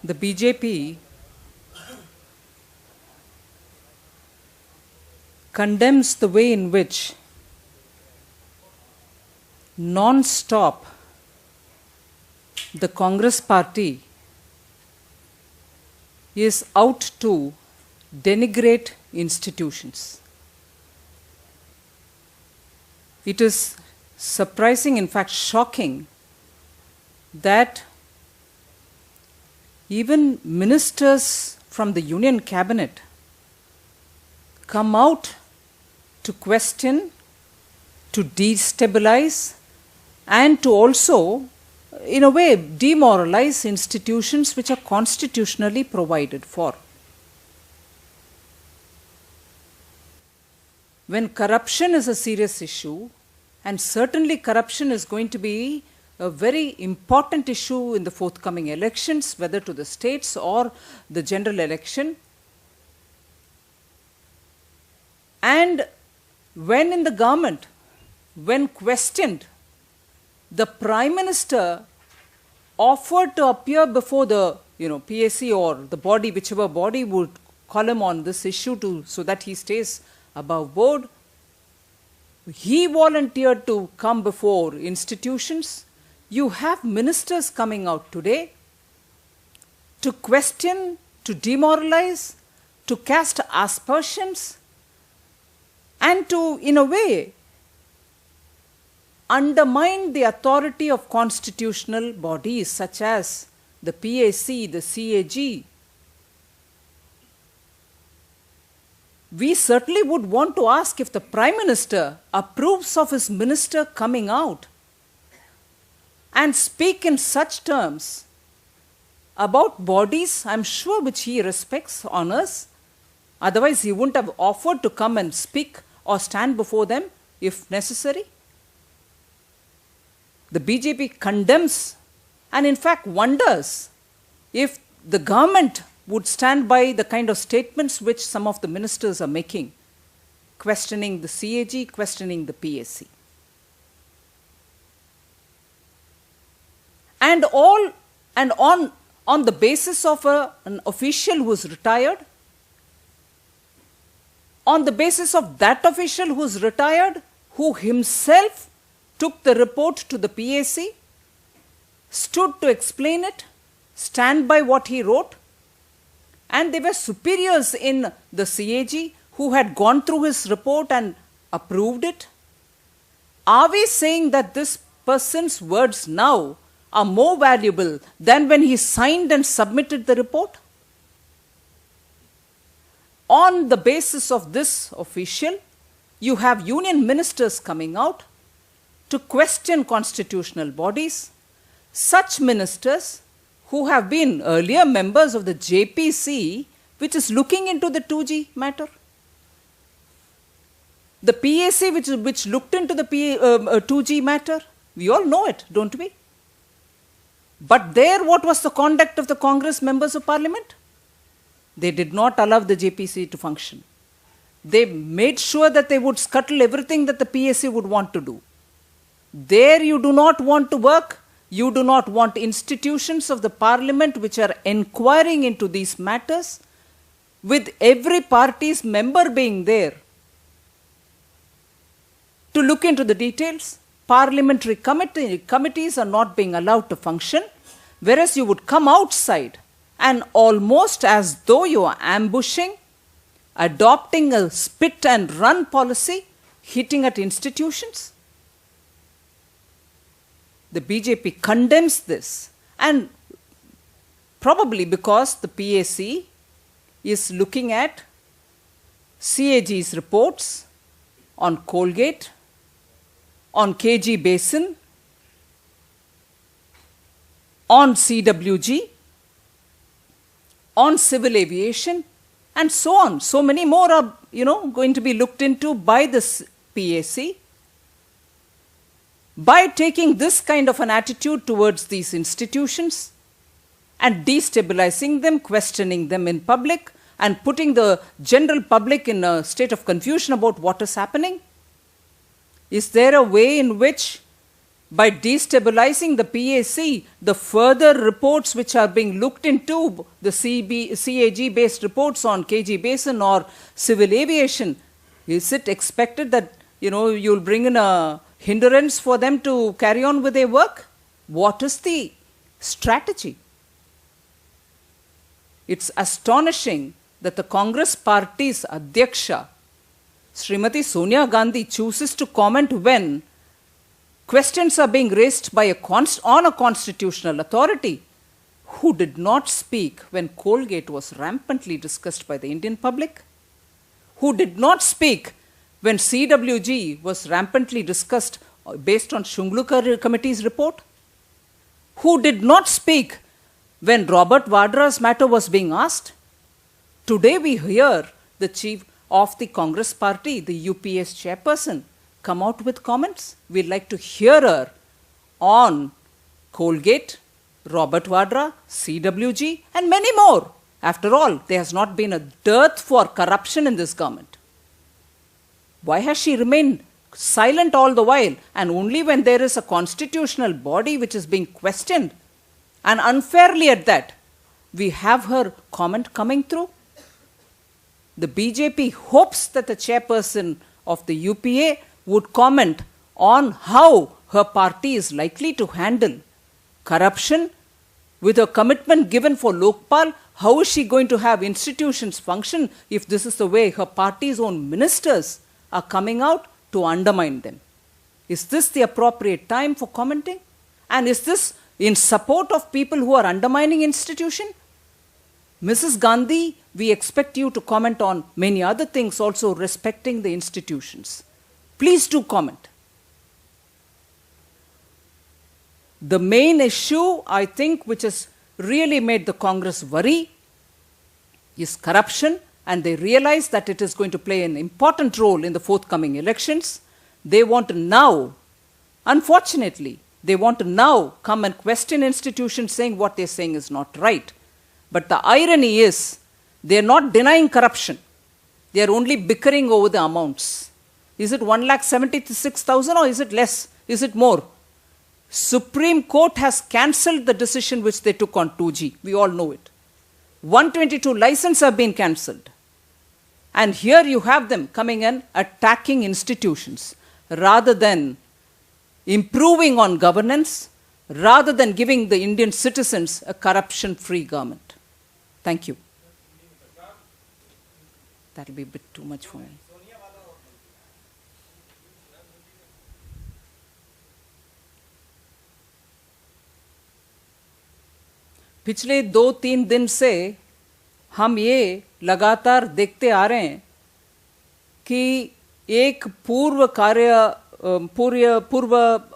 the BJP condemns the way in which non-stop the Congress party is out to denigrate institutions. It is surprising, in fact shocking, that even ministers from the Union Cabinet come out to question, to destabilize, and to also, in a way, demoralize institutions which are constitutionally provided for. When corruption is a serious issue, and certainly corruption is going to be a very important issue in the forthcoming elections, whether to the states or the general election. And when in the government, when questioned, the Prime Minister offered to appear before the PAC or the body, whichever body would call him on this issue so that he stays above board. He volunteered to come before institutions. You have ministers coming out today to question, to demoralize, to cast aspersions, and to, in a way, undermine the authority of constitutional bodies such as the PAC, the CAG. We certainly would want to ask if the Prime Minister approves of his minister coming out and speak in such terms about bodies, I'm sure, which he respects, honors. Otherwise, he wouldn't have offered to come and speak or stand before them if necessary. The BJP condemns and in fact wonders if the government would stand by the kind of statements which some of the ministers are making, questioning the CAG, questioning the PAC. And on the basis of an official who is retired, on the basis of that official who is retired, who himself took the report to the PAC, stood to explain it, stand by what he wrote, and they were superiors in the CAG who had gone through his report and approved it. Are we saying that this person's words now are more valuable than when he signed and submitted the report? On the basis of this official, you have union ministers coming out to question constitutional bodies. Such ministers who have been earlier members of the JPC, which is looking into the 2G matter. The PAC, which looked into the 2G matter. We all know it, don't we? But there, what was the conduct of the Congress members of Parliament? They did not allow the JPC to function. They made sure that they would scuttle everything that the PAC would want to do. There you do not want to work. You do not want institutions of the Parliament which are inquiring into these matters, with every party's member being there to look into the details. Parliamentary committees are not being allowed to function, whereas you would come outside and almost as though you are ambushing, adopting a spit and run policy, hitting at institutions. The BJP condemns this, and probably because the PAC is looking at CAG's reports on Colgate, on KG Basin, on CWG, on civil aviation, and so on. So many more are, going to be looked into by this PAC. By taking this kind of an attitude towards these institutions and destabilizing them, questioning them in public, and putting the general public in a state of confusion about what is happening, is there a way in which by destabilizing the PAC, the further reports which are being looked into, the CAG-based reports on KG Basin or civil aviation, is it expected that, you'll bring in a hindrance for them to carry on with their work? What is the strategy? It's astonishing that the Congress party's Adhyaksha, Srimati Sonia Gandhi, chooses to comment when questions are being raised by on a constitutional authority who did not speak when Colgate was rampantly discussed by the Indian public, who did not speak when CWG was rampantly discussed based on Shunglukar Committee's report, who did not speak when Robert Vadra's matter was being asked. Today we hear the chief of the Congress party, the UPS chairperson, come out with comments. We'd like to hear her on Colgate, Robert Vadra, CWG, and many more. After all, there has not been a dearth for corruption in this government. Why has she remained silent all the while? And only when there is a constitutional body which is being questioned, and unfairly at that, we have her comment coming through. The BJP hopes that the chairperson of the UPA would comment on how her party is likely to handle corruption with a commitment given for Lokpal. How is she going to have institutions function if this is the way her party's own ministers are coming out to undermine them? Is this the appropriate time for commenting? And is this in support of people who are undermining institution? Mrs. Gandhi, we expect you to comment on many other things also respecting the institutions. Please do comment. The main issue, I think, which has really made the Congress worry is corruption, and they realize that it is going to play an important role in the forthcoming elections. They want to now, unfortunately, they want to now come and question institutions saying what they're saying is not right. But the irony is, they're not denying corruption. They're only bickering over the amounts. Is it 1,76,000 or is it less? Is it more? Supreme Court has cancelled the decision which they took on 2G. We all know it. 122 licenses have been cancelled. And here you have them coming and attacking institutions rather than improving on governance, rather than giving the Indian citizens a corruption-free government. Thank you. That'll be a bit too much for me. पिछले 2-3 दिन से हम ये लगातार देखते आ रहे हैं कि एक पूर्व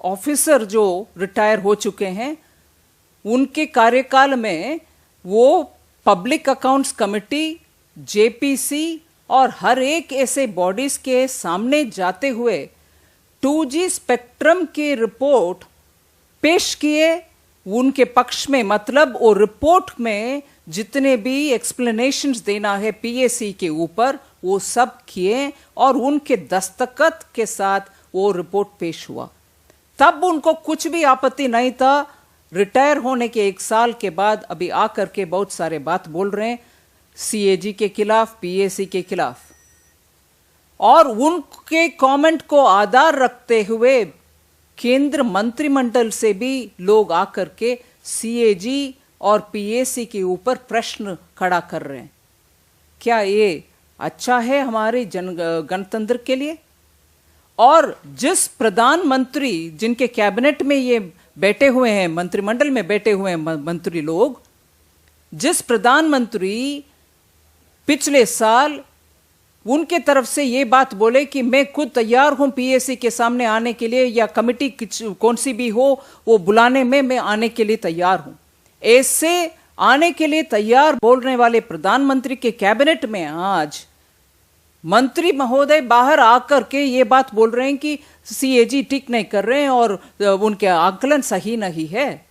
ऑफिसर जो रिटायर हो चुके हैं, उनके कार्यकाल में वो पब्लिक अकाउंट्स कमेटी, जेपीसी और हर एक ऐसे बॉडीज के सामने जाते हुए 2G स्पेक्ट्रम की रिपोर्ट पेश किए उनके पक्ष में। मतलब वो रिपोर्ट में जितने भी एक्सप्लेनेशंस देना है पीएसी के ऊपर वो सब किए और उनके दस्तखत के साथ वो रिपोर्ट पेश हुआ। तब उनको कुछ भी आपत्ति नहीं था। रिटायर होने के 1 साल के बाद अभी आकर के बहुत सारे बात बोल रहे हैं सीएजी के खिलाफ, पीएसी के खिलाफ, और उनके कमेंट को आधार रखते हुए केंद्र मंत्रिमंडल से भी लोग आकर के सीएजी और पीएसी के ऊपर प्रश्न खड़ा कर रहे हैं। क्या ये अच्छा है हमारे गणतंत्र के लिए? और जिस प्रधानमंत्री जिनके कैबिनेट में ये बैठे हुए हैं, मंत्रिमंडल में बैठे हुए हैं मंत्री लोग, जिस प्रधानमंत्री पिछले साल उनके तरफ से ये बात बोले कि मैं खुद तैयार हूं पीएसी के सामने आने के लिए, या कमिटी कौन सी भी हो वो बुलाने में मैं आने के लिए तैयार हूं, ऐसे आने के लिए तैयार बोलने वाले प्रधानमंत्री के कैबिनेट में आज मंत्री महोदय बाहर आकर के ये बात बोल रहे हैं कि सीएजी ठीक नहीं कर रहे हैं और उनके आकलन सही नहीं है।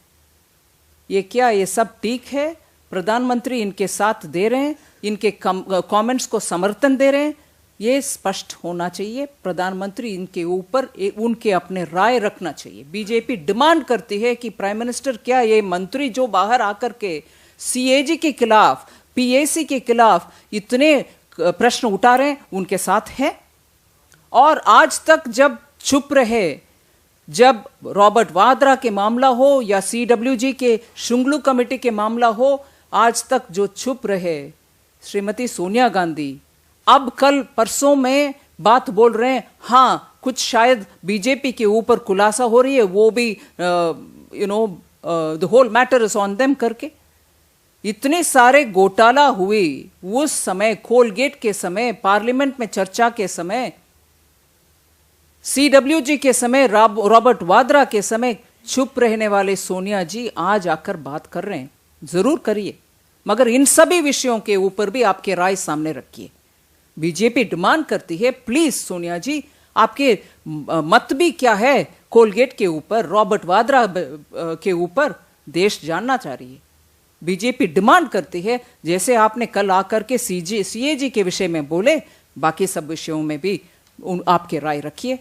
ये क्या ये सब ठीक है? प्रधानमंत्री इनके साथ दे रहे हैं, इनके कमेंट्स को समर्थन दे रहे हैं। ये स्पष्ट होना चाहिए। प्रधानमंत्री इनके ऊपर उनके अपने राय रखना चाहिए। बीजेपी डिमांड करती है कि प्राइम मिनिस्टर क्या ये मंत्री जो बाहर आकर के सीएजी के खिलाफ, पीएसी के खिलाफ इतने प्रश्न उठा रहे हैं, उनके साथ है? और आज तक जब चुप रहे, जब रॉबर्ट वाड्रा के मामला हो या सीडब्ल्यूजी के शुंगलू कमेटी के मामला हो, आज तक जो चुप रहे श्रीमती सोनिया गांधी, अब कल परसों में बात बोल रहे हैं, हाँ कुछ शायद बीजेपी के ऊपर खुलासा हो रही है, वो भी the whole matter is on them करके। इतने सारे घोटाला हुए उस समय, कोलगेट के समय, पार्लियामेंट में चर्चा के समय, सीडब्ल्यूजी के समय, रॉबर्ट वाड्रा के समय, चुप रहने वाले सोनिया जी आज आकर बात कर रहे हैं। जरूर करिए, मगर इन सभी विषयों के ऊपर भी आपके राय सामने रखिए। बीजेपी डिमांड करती है, प्लीज सोनिया जी, आपके मत भी क्या है कोलगेट के ऊपर, रॉबर्ट वाड्रा के ऊपर, देश जानना चाह रही है। बीजेपी डिमांड करती है, जैसे आपने कल आकर के सीएजी के विषय में बोले, बाकी सब विषयों में भी आपके राय रखिए।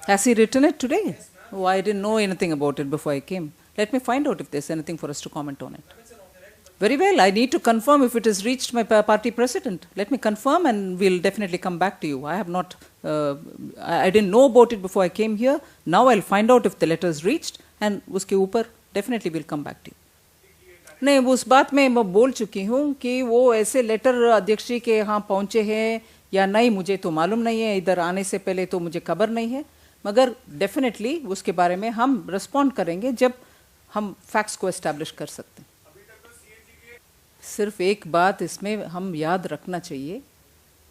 Has he written it today? Oh, I didn't know anything about it before I came. Let me find out if there's anything for us to comment on it. Very well. I need to confirm if it has reached my party president. Let me confirm and we'll definitely come back to you. I have not, I didn't know about it before I came here. Now I'll find out if the letter is reached and उसके ऊपर definitely we'll come back to you. नहीं, उस बात में मैं बोल चुकी हूँ कि वो ऐसे लेटर अध्यक्ष जी के यहाँ पहुँचे हैं या नहीं, मुझे तो मालूम नहीं है। इधर आने से पहले तो मुझे खबर नहीं है, मगर डेफिनेटली उसके बारे में हम रिस्पॉन्ड करेंगे जब हम फैक्ट्स को एस्टैब्लिश कर सकते हैं। सिर्फ एक बात इसमें हम याद रखना चाहिए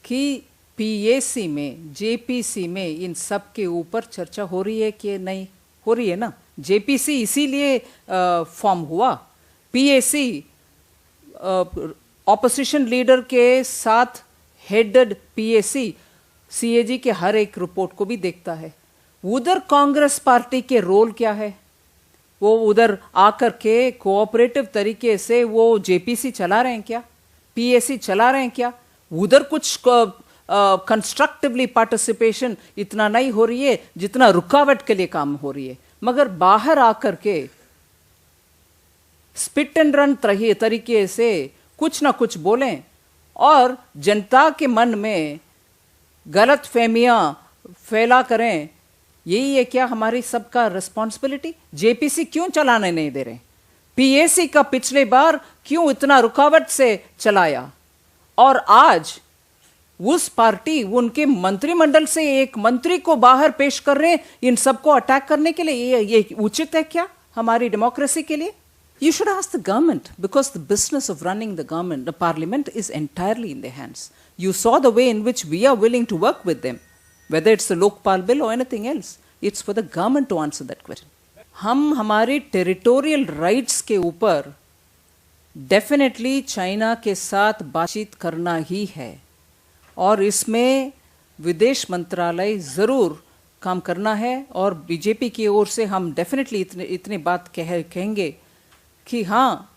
कि पीएसी में, जेपीसी में इन सब के ऊपर चर्चा हो रही है कि नहीं हो रही है ना। जेपीसी इसीलिए फॉर्म हुआ, पीएसी ऑपोजिशन लीडर के साथ हेडेड पीएसी सीएजी के हर एक रिपोर्ट को भी देखता है। उधर कांग्रेस पार्टी के रोल क्या है? वो उधर आकर के कोऑपरेटिव तरीके से वो जेपीसी चला रहे हैं क्या, पीएसी चला रहे हैं क्या? उधर कुछ कंस्ट्रक्टिवली पार्टिसिपेशन इतना नहीं हो रही है जितना रुकावट के लिए काम हो रही है, मगर बाहर आकर के स्पिट एंड रन तरीके से कुछ ना कुछ बोलें और जनता के मन में गलत फहमियां फैला करें। यही है क्या हमारी सबका रिस्पॉन्सिबिलिटी? जेपीसी क्यों चलाने नहीं दे रहे? पीएसी का पिछले बार क्यों इतना रुकावट से चलाया? और आज उस पार्टी, उनके मंत्रिमंडल से एक मंत्री को बाहर पेश कर रहे हैं इन सबको अटैक करने के लिए। ये उचित है क्या हमारी डेमोक्रेसी के लिए? You should ask the government, because the business of running the government, the parliament, is entirely in their hands. You saw the way in which we are willing to work with them, whether it's the Lokpal bill or anything else. It's for the government to answer that question. हम हमारे territorial rights के ऊपर definitely China के साथ बातचीत करना ही है और इसमें विदेश मंत्रालय ज़रूर काम करना है। और बीजेपी की ओर से हम डेफिनेटली इतने बात कहेंगे कि हाँ,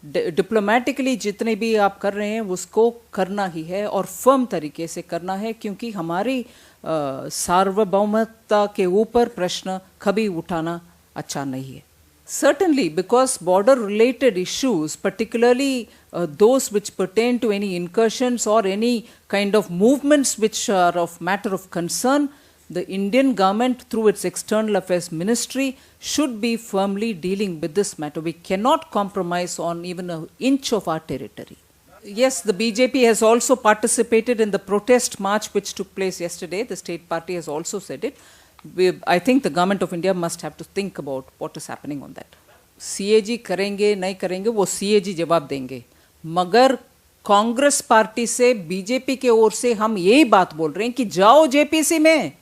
डिप्लोमेटिकली जितने भी आप कर रहे हैं उसको करना ही है और फर्म तरीके से करना है, क्योंकि हमारी सार्वभौमता के ऊपर प्रश्न कभी उठाना अच्छा नहीं है। Certainly, because border-related issues, particularly those which pertain to any incursions or any kind of movements which are of matter of concern, the Indian government through its External Affairs Ministry should be firmly dealing with this matter. We cannot compromise on even an inch of our territory. Yes, the BJP has also participated in the protest march which took place yesterday. The state party has also said it. I think the government of India must have to think about what is happening on that. CAG करेंगे नहीं करेंगे वो CAG जवाब देंगे, मगर Congress party से BJP के ओर से हम यही बात बोल रहे हैं कि जाओ जेपीसी में।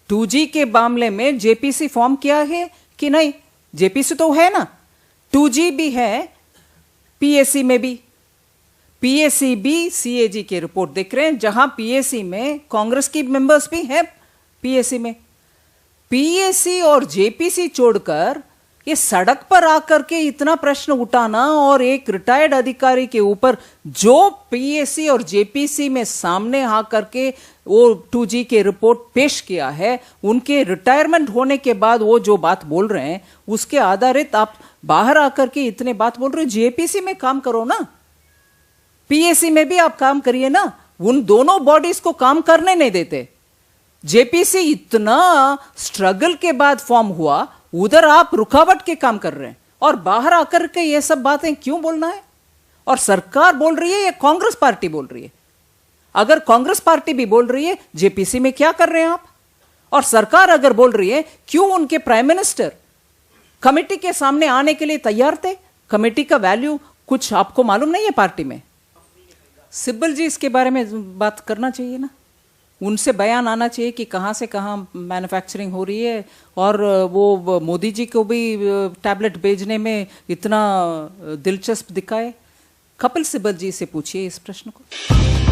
2G के मामले में जेपीसी फॉर्म किया है कि नहीं? जेपीसी तो है ना, 2G भी है, पीएसी में भी, पीएसी भी CAG की रिपोर्ट देख रहे हैं, जहां पीएसी में कांग्रेस की मेंबर्स भी हैं। पीएसी में पीएसी और जेपीसी छोड़कर ये सड़क पर आकर के इतना प्रश्न उठाना और एक रिटायर्ड अधिकारी के ऊपर जो पीएसी और जेपीसी में सामने आकर के वो 2G के रिपोर्ट पेश किया है, उनके रिटायरमेंट होने के बाद वो जो बात बोल रहे हैं उसके आधारित आप बाहर आकर के इतने बात बोल रहे हो। जेपीसी में काम करो ना, पीएसी में भी आप काम करिए ना। उन दोनों बॉडीज को काम करने नहीं देते। जेपीसी इतना स्ट्रगल के बाद फॉर्म हुआ, उधर आप रुकावट के काम कर रहे हैं और बाहर आकर के ये सब बातें क्यों बोलना है? और सरकार बोल रही है या कांग्रेस पार्टी बोल रही है? अगर कांग्रेस पार्टी भी बोल रही है, जेपीसी में क्या कर रहे हैं आप? और सरकार अगर बोल रही है, क्यों उनके प्राइम मिनिस्टर कमेटी के सामने आने के लिए तैयार थे? कमेटी का वैल्यू कुछ आपको मालूम नहीं है पार्टी में? सिब्बल जी इसके बारे में बात करना चाहिए ना, उनसे बयान आना चाहिए कि कहाँ से कहाँ मैन्युफैक्चरिंग हो रही है। और वो मोदी जी को भी टैबलेट भेजने में इतना दिलचस्प दिखाए। कपिल सिब्बल जी से पूछिए इस प्रश्न को।